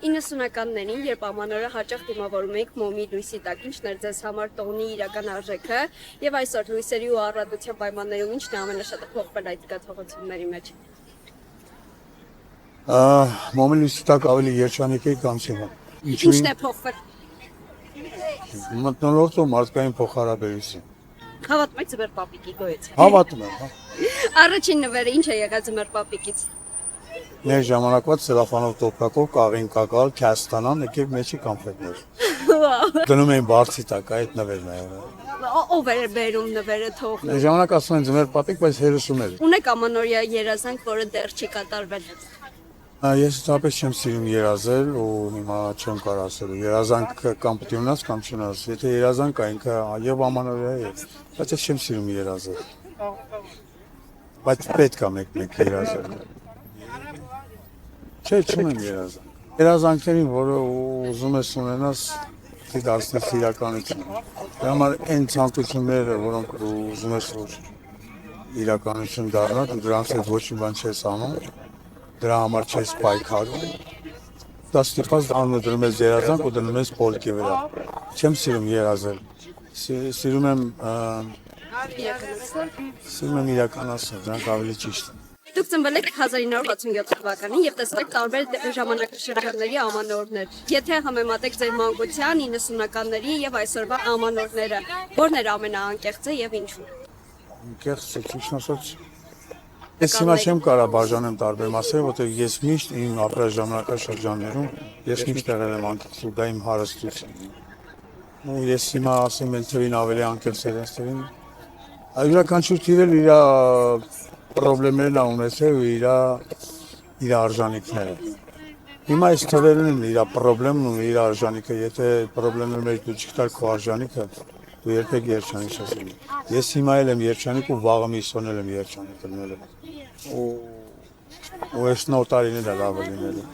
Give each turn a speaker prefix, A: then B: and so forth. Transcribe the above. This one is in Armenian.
A: 90-ականներին, երբ ամանորը հաճախ դիմավորում էիք մոմի լույսի տակ, ինչն էր ձեզ համար տոնի իրական արժեքը, եւ այսօր լույսերի ու առատության պայմաններում ինչն է ամենաշատը փոխվել այդ զգացողությունների մեջ։
B: Մոմի լույսի տակ ավելի երջանիկ էի կամ չէ։
A: Ինչն է փոխվել։
B: Մթնոլորտ ու մարդկային փոխհարաբերություն։
A: Հավատում եք ձմեռ պապիկի գոյության։
B: Հավատում եմ, հա։
A: Առաջին նվերը ինչ է եղել ձմեռ պապիկից։
B: Մեր ժամանակվա ցելոֆանով տոպրակով կաղին կակալ, քաստանան, եկեք մեջի կոնֆետներ։ Դնում էին բարձի տակ այդ նվերն է եղել։
A: Ով էր բերում նվերը թողնում։
B: Մեր ժամանակ ասում են ձմեռ պապիկ, բայց հերոսում էր։
A: Ունեք ամանորյա երազանք, որը դեռ չի կատարվել։
B: Ես ցավոք չեմ սիրում երազել ու հիմա չեմ կարող ասել երազանք կամ պետք է ունենաս կամ չունենաս եթե երազանք կա ինքը եւ ամանորյա է բայց ես չեմ սիրում երազել բայց պետք է մեկ երազել չունեմ երազանք երազանքներին որը ուզում ես ունենաս դի դարձնես իրականություն դրա համար այն ցանկությունները որոնք ուզում ես որ իրականություն դառնա դրանց հետ ոչ մի բան չես անում դրա համար չես պայքարում, դա ստիպված դառնում դրում ես երազանք ու դնում ես պոլկի վրա։ Չեմ սիրում երազել, սիրում եմ իրականացնել, դրանք ավելի ճիշտ են։
A: Դուք ծնվել եք 1967 թվականին եւ տեսել եք տարբեր ժամանակաշրջանների ամանորներ։ Եթե համեմատեք ձեր մանկության 90-ականների եւ այսօրվա ամանորները, որն էր ամենաանկեղծը եւ ինչու։
B: Անկեղծը ճիշտ ասած Ես հիմա չեմ կարող բաժանեմ տարբեր մասերը, որտեղ ես միշտ իմ ապրած ժամանակաշրջաններում ես միշտ եղել եմ անկեղծ ու դա իմ հարստությունն է։ Ու ես հիմա ասեմ էլ թվին ավելի անկեղծ էր ասեմ։ Յուրաքանչյուր թիվ էլ իր խնդիրներն ա ունեցել ու իր արժանինքները։ Հիմա այս թվերն են իր խնդիրներն ու իր արժանինքը, եթե խնդիրները մեջ դու չկտար քո արժանինքը դու երբեք երջանիկ չես լինի։ Ես հիմա էլ եմ երջանիկ ու վաղը միսոն եմ երջանիկ լինելու։ Ու այս նոր տարիները լավ լինելու։